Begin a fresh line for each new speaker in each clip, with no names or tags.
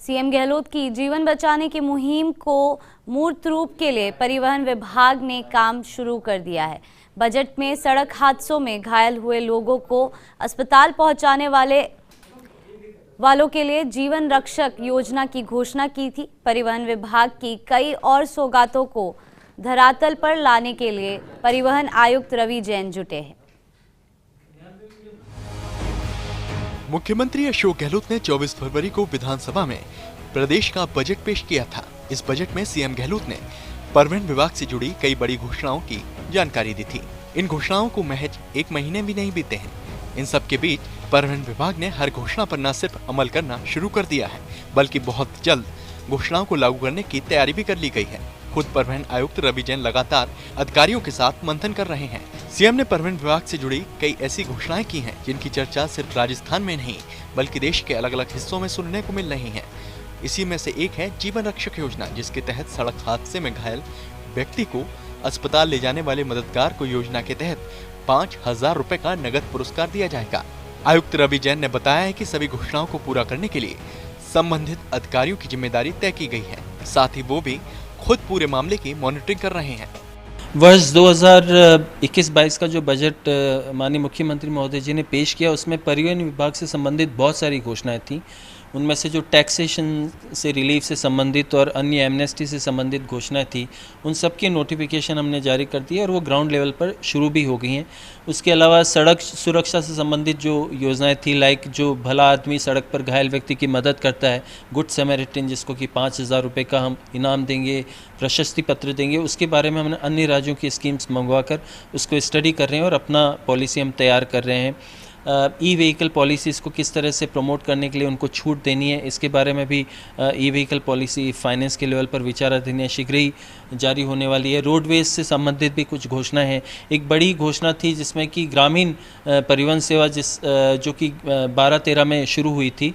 CM Gehlot की जीवन बचाने की मुहिम को मूर्त रूप के लिए परिवहन विभाग ने काम शुरू कर दिया है। बजट में सड़क हादसों में घायल हुए लोगों को अस्पताल पहुंचाने वालों के लिए जीवन रक्षक योजना की घोषणा की थी। परिवहन विभाग की कई और सौगातों को धरातल पर लाने के लिए परिवहन आयुक्त रवि जैन जुटे हैं।
मुख्यमंत्री अशोक गहलोत ने 24 फरवरी को विधानसभा में प्रदेश का बजट पेश किया था। इस बजट में सीएम गहलोत ने परिवहन विभाग से जुड़ी कई बड़ी घोषणाओं की जानकारी दी थी। इन घोषणाओं को महज 1 महीने भी नहीं बीते हैं। इन सब के बीच परिवहन विभाग ने हर घोषणा पर न सिर्फ अमल करना शुरू कर दिया है, बल्कि बहुत जल्द घोषणाओं को लागू करने की तैयारी भी कर ली गई है। खुद परिवहन आयुक्त रवि जैन लगातार अधिकारियों के साथ मंथन कर रहे हैं। सीएम ने परिवहन विभाग से जुड़ी कई ऐसी घोषणाएं की हैं, जिनकी चर्चा सिर्फ राजस्थान में नहीं, बल्कि देश के अलग अलग हिस्सों में सुनने को मिल रही है। इसी में से एक है जीवन रक्षक योजना, जिसके तहत सड़क हादसे में घायल व्यक्ति को अस्पताल ले जाने वाले मददगार को योजना के तहत 5,000 रुपए का नगद पुरस्कार दिया जाएगा। आयुक्त रवि जैन ने बताया है कि सभी घोषणाओं को पूरा करने के लिए संबंधित अधिकारियों की जिम्मेदारी तय की गई है। साथ ही वो भी खुद पूरे मामले की मॉनिटरिंग कर रहे हैं।
वर्ष 2021-22 का जो बजट माननीय मुख्यमंत्री महोदय जी ने पेश किया, उसमें परिवहन विभाग से संबंधित बहुत सारी घोषणाएं थीं। उनमें से जो टैक्सेशन से रिलीफ से संबंधित और अन्य एमनेस्टी से संबंधित घोषणाएं थी, उन सब की नोटिफिकेशन हमने जारी कर दी है और वो ग्राउंड लेवल पर शुरू भी हो गई हैं। उसके अलावा सड़क सुरक्षा से संबंधित जो योजनाएं थी, लाइक जो भला आदमी सड़क पर घायल व्यक्ति की मदद करता है, गुड समैरिटन, जिसको कि 5,000 रुपये का हम इनाम देंगे, प्रशस्ति पत्र देंगे, उसके बारे में हमने अन्य राज्यों की स्कीम्स मंगवा कर उसको स्टडी कर रहे हैं और अपना पॉलिसी हम तैयार कर रहे हैं। ई व्हीकल पॉलिसीज़ को किस तरह से प्रमोट करने के लिए उनको छूट देनी है, इसके बारे में भी ई व्हीकल पॉलिसी फाइनेंस के लेवल पर विचाराधीन है, शीघ्र ही जारी होने वाली है। रोडवेज से संबंधित भी कुछ घोषणाएं हैं। एक बड़ी घोषणा थी जिसमें कि ग्रामीण परिवहन सेवा जो कि 12-13 में शुरू हुई थी,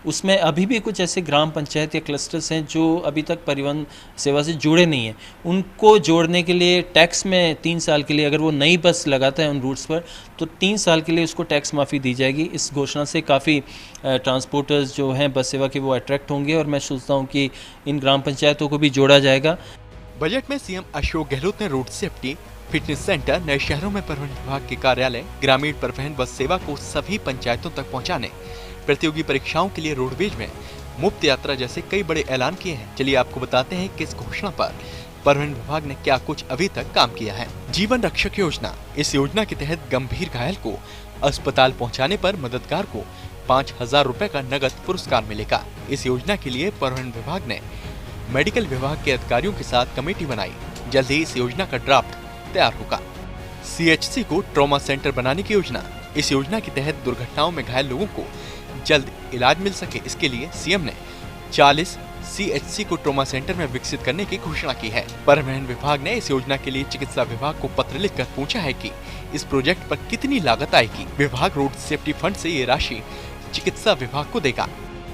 उसमें अभी भी कुछ ऐसे ग्राम पंचायत या क्लस्टर्स हैं जो अभी तक परिवहन सेवा से जुड़े नहीं हैं। उनको जोड़ने के लिए टैक्स में 3 साल के लिए, अगर वो नई बस लगाता है उन रूट्स पर, तो 3 साल के लिए उसको टैक्स माफ़ी दी जाएगी। इस घोषणा से काफ़ी ट्रांसपोर्टर्स जो हैं बस सेवा के, वो अट्रैक्ट होंगे और मैं सोचता हूँ कि इन ग्राम पंचायतों को भी जोड़ा जाएगा।
बजट में सीएम अशोक गहलोत ने रोड सेफ्टी, फिटनेस सेंटर, नए शहरों में परिवहन विभाग के कार्यालय, ग्रामीण परिवहन बस सेवा को सभी पंचायतों तक पहुँचाने, प्रतियोगी परीक्षाओं के लिए रोडवेज में मुफ्त यात्रा जैसे कई बड़े ऐलान किए हैं। चलिए आपको बताते हैं कि इस घोषणा पर परिवहन विभाग ने क्या कुछ अभी तक काम किया है। जीवन रक्षक योजना, इस योजना के तहत गंभीर घायल को अस्पताल पहुंचाने पर मददगार को 5,000 रुपए का नगद पुरस्कार मिलेगा। इस योजना के लिए परिवहन विभाग ने मेडिकल विभाग के अधिकारियों के साथ कमेटी बनाई। जल्द ही इस योजना का ड्राफ्ट तैयार होगा। CHC को ट्रॉमा सेंटर बनाने की योजना, इस योजना के तहत दुर्घटनाओं में घायल लोगों को जल्द इलाज मिल सके, इसके लिए सीएम ने 40 CHC को ट्रॉमा सेंटर में विकसित करने की घोषणा की है। परिवहन विभाग ने इस योजना के लिए चिकित्सा विभाग को पत्र लिखकर पूछा है कि इस प्रोजेक्ट पर कितनी लागत आएगी। विभाग रोड सेफ्टी फंड से ये राशि चिकित्सा विभाग को देगा।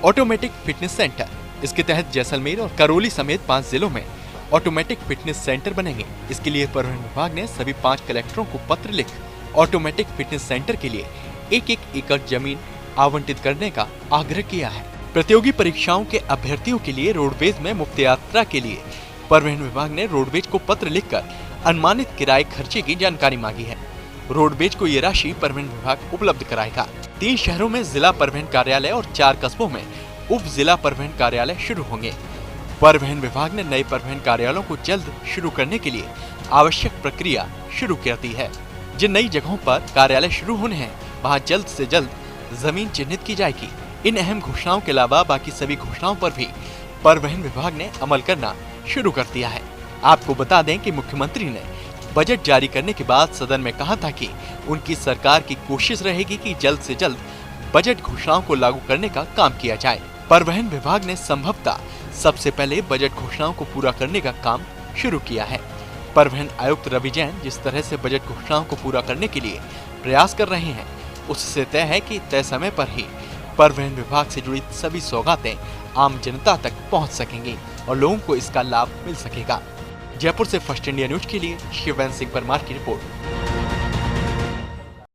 ऑटोमेटिक फिटनेस सेंटर, इसके तहत जैसलमेर और करौली समेत 5 जिलों में ऑटोमेटिक फिटनेस सेंटर बनेंगे। इसके लिए परिवहन विभाग ने सभी 5 कलेक्टरों को पत्र लिख ऑटोमेटिक फिटनेस सेंटर के लिए 1-1 एकड़ जमीन आवंटित करने का आग्रह किया है। प्रतियोगी परीक्षाओं के अभ्यर्थियों के लिए रोडवेज में मुफ्त यात्रा के लिए परिवहन विभाग ने रोडवेज को पत्र लिखकर अनुमानित किराए खर्चे की जानकारी मांगी है। रोडवेज को ये राशि परिवहन विभाग उपलब्ध कराएगा। 3 शहरों में जिला परिवहन कार्यालय और 4 कस्बों में उप जिला परिवहन कार्यालय शुरू होंगे। परिवहन विभाग ने नए परिवहन कार्यालयों को जल्द शुरू करने के लिए आवश्यक प्रक्रिया शुरू कर दी है। जिन नई जगहों पर कार्यालय शुरू होने हैं, वहां जल्द से जल्द जमीन चिन्हित की जाएगी। इन अहम घोषणाओं के अलावा बाकी सभी घोषणाओं पर भी परिवहन विभाग ने अमल करना शुरू कर दिया है। आपको बता दें कि मुख्यमंत्री ने बजट जारी करने के बाद सदन में कहा था कि उनकी सरकार की कोशिश रहेगी कि जल्द से जल्द बजट घोषणाओं को लागू करने का काम किया जाए। परिवहन विभाग ने संभवतः सबसे पहले बजट घोषणाओं को पूरा करने का काम शुरू किया है। परिवहन आयुक्त रवि जैन जिस तरह से बजट घोषणाओं को पूरा करने के लिए प्रयास कर रहे हैं, उससे तय है कि तय समय पर ही परिवहन विभाग से जुड़ी सभी सौगातें आम जनता तक पहुंच सकेंगी और लोगों को इसका लाभ मिल सकेगा। जयपुर से फर्स्ट इंडिया न्यूज के लिए शिवेंद्र सिंह परमार की रिपोर्ट।